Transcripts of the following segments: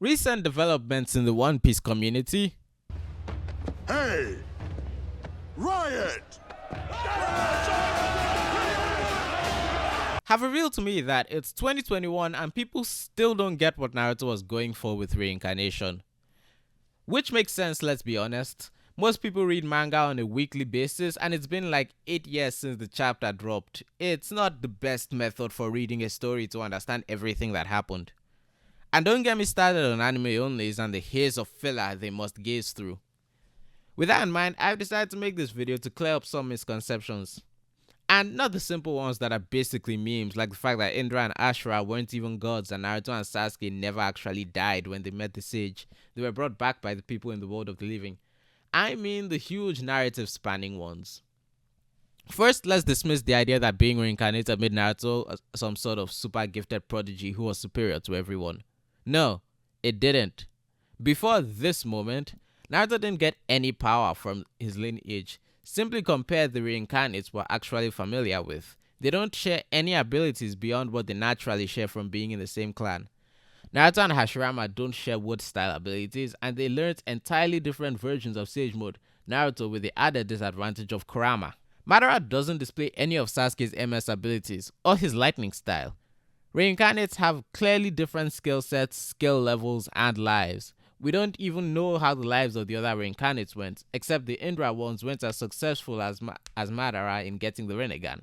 Recent developments in the One Piece community. Hey! Riot! Have revealed to me that it's 2021 and people still don't get what Naruto was going for with Reincarnation. Which makes sense, let's be honest. Most people read manga on a weekly basis and it's been like 8 years since the chapter dropped. It's not the best method for reading a story to understand everything that happened. And don't get me started on anime onlys and the haze of filler they must gaze through. With that in mind, I've decided to make this video to clear up some misconceptions. And not the simple ones that are basically memes, like the fact that Indra and Ashura weren't even gods and Naruto and Sasuke never actually died when they met the sage. They were brought back by the people in the world of the living. I mean the huge narrative spanning ones. First, let's dismiss the idea that being reincarnated made Naruto some sort of super gifted prodigy who was superior to everyone. No, it didn't. Before this moment, Naruto didn't get any power from his lineage. Simply compare the reincarnates we're actually familiar with. They don't share any abilities beyond what they naturally share from being in the same clan. Naruto and Hashirama don't share wood-style abilities, and they learned entirely different versions of Sage Mode, Naruto with the added disadvantage of Kurama. Madara doesn't display any of Sasuke's MS abilities, or his lightning style. Reincarnates have clearly different skill sets, skill levels, and lives. We don't even know how the lives of the other reincarnates went, except the Indra ones went as successful as Madara in getting the Rinnegan.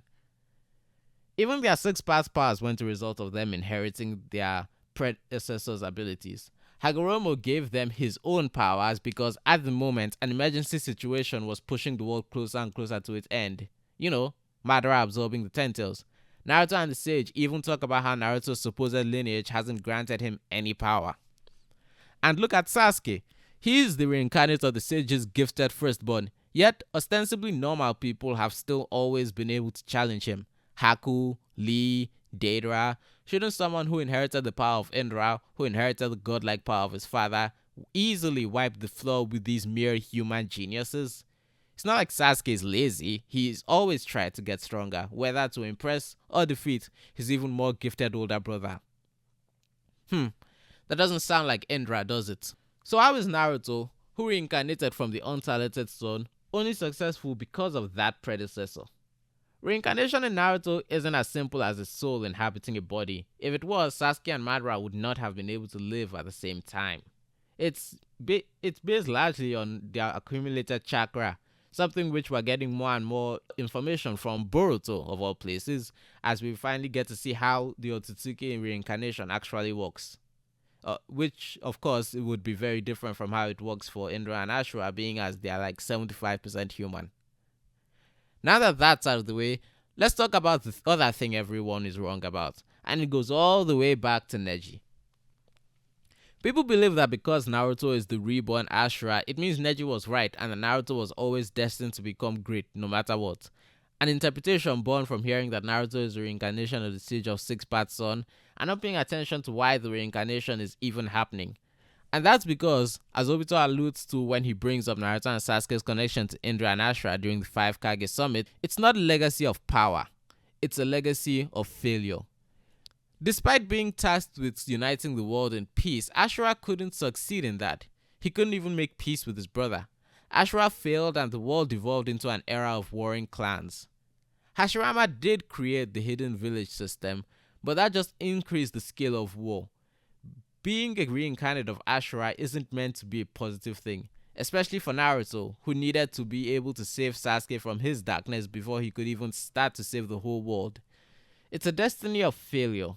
Even their 6-path powers weren't a result of them inheriting their predecessors' abilities. Hagoromo gave them his own powers because at the moment an emergency situation was pushing the world closer and closer to its end. You know, Madara absorbing the Ten Tails. Naruto and the Sage even talk about how Naruto's supposed lineage hasn't granted him any power. And look at Sasuke. He is the reincarnate of the Sage's gifted firstborn, yet ostensibly normal people have still always been able to challenge him. Haku, Lee, Deidara. Shouldn't someone who inherited the power of Indra, who inherited the godlike power of his father, easily wipe the floor with these mere human geniuses? It's not like Sasuke is lazy. He's always tried to get stronger, whether to impress or defeat his even more gifted older brother. That doesn't sound like Indra, does it? So how is Naruto, who reincarnated from the untalented son, only successful because of that predecessor? Reincarnation in Naruto isn't as simple as a soul inhabiting a body. If it was, Sasuke and Madara would not have been able to live at the same time. It's based largely on their accumulated chakra, something which we're getting more and more information from Boruto, of all places, as we finally get to see how the Otsutsuki reincarnation actually works. Which, of course, it would be very different from how it works for Indra and Ashura, being as they are like 75% human. Now that that's out of the way, let's talk about the other thing everyone is wrong about, and it goes all the way back to Neji. People believe that because Naruto is the reborn Ashura, it means Neji was right and that Naruto was always destined to become great no matter what. An interpretation born from hearing that Naruto is the reincarnation of the Sage of 6-path Son and not paying attention to why the reincarnation is even happening. And that's because, as Obito alludes to when he brings up Naruto and Sasuke's connection to Indra and Ashura during the 5 Kage Summit, it's not a legacy of power, it's a legacy of failure. Despite being tasked with uniting the world in peace, Ashura couldn't succeed in that. He couldn't even make peace with his brother. Ashura failed and the world devolved into an era of warring clans. Hashirama did create the hidden village system, but that just increased the scale of war. Being a reincarnate of Ashura isn't meant to be a positive thing, especially for Naruto, who needed to be able to save Sasuke from his darkness before he could even start to save the whole world. It's a destiny of failure,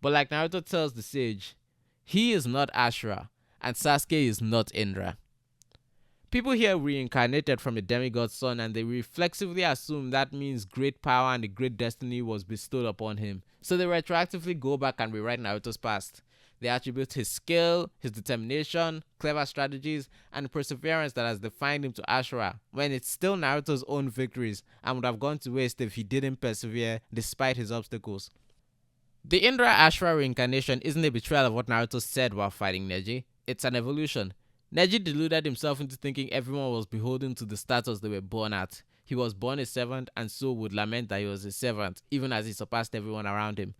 but like Naruto tells the sage, he is not Ashura, and Sasuke is not Indra. People hear reincarnated from a demigod's son and they reflexively assume that means great power and a great destiny was bestowed upon him, so they retroactively go back and rewrite Naruto's past. They attribute his skill, his determination, clever strategies, and perseverance that has defined him to Ashura, when it's still Naruto's own victories and would have gone to waste if he didn't persevere despite his obstacles. The Indra Ashura reincarnation isn't a betrayal of what Naruto said while fighting Neji, it's an evolution. Neji deluded himself into thinking everyone was beholden to the status they were born at. He was born a servant and so would lament that he was a servant, even as he surpassed everyone around him.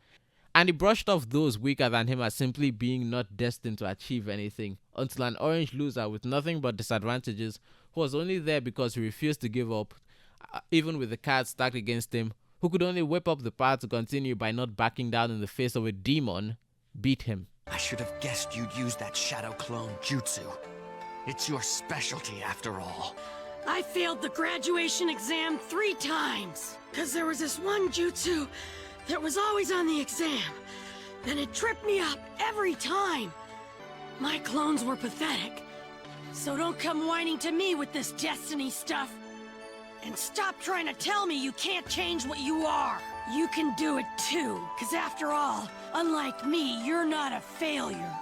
and he brushed off those weaker than him as simply being not destined to achieve anything, until an orange loser with nothing but disadvantages, who was only there because he refused to give up, even with the cards stacked against him, who could only whip up the power to continue by not backing down in the face of a demon, beat him. I should have guessed you'd use that shadow clone jutsu. It's your specialty after all. I failed the graduation exam 3 times, cause there was this one jutsu that was always on the exam, and it tripped me up every time. My clones were pathetic, so don't come whining to me with this destiny stuff. And stop trying to tell me you can't change what you are. You can do it too, cause after all, unlike me, you're not a failure.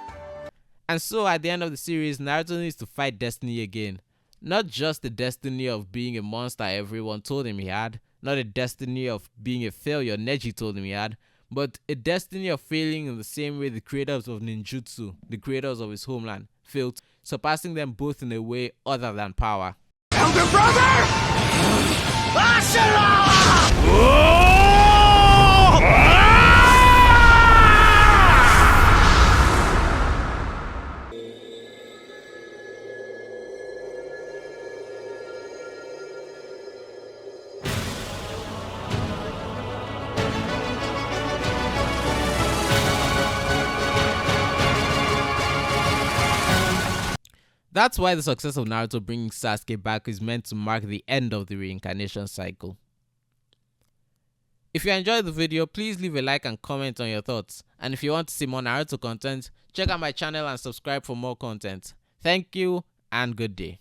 And so at the end of the series, Naruto needs to fight destiny again. Not just the destiny of being a monster everyone told him he had, not a destiny of being a failure Neji told him he had, but a destiny of failing in the same way the creators of ninjutsu, the creators of his homeland, failed, surpassing them both in a way other than power. Elder brother! That's why the success of Naruto bringing Sasuke back is meant to mark the end of the reincarnation cycle. If you enjoyed the video, please leave a like and comment on your thoughts. And if you want to see more Naruto content, check out my channel and subscribe for more content. Thank you and good day.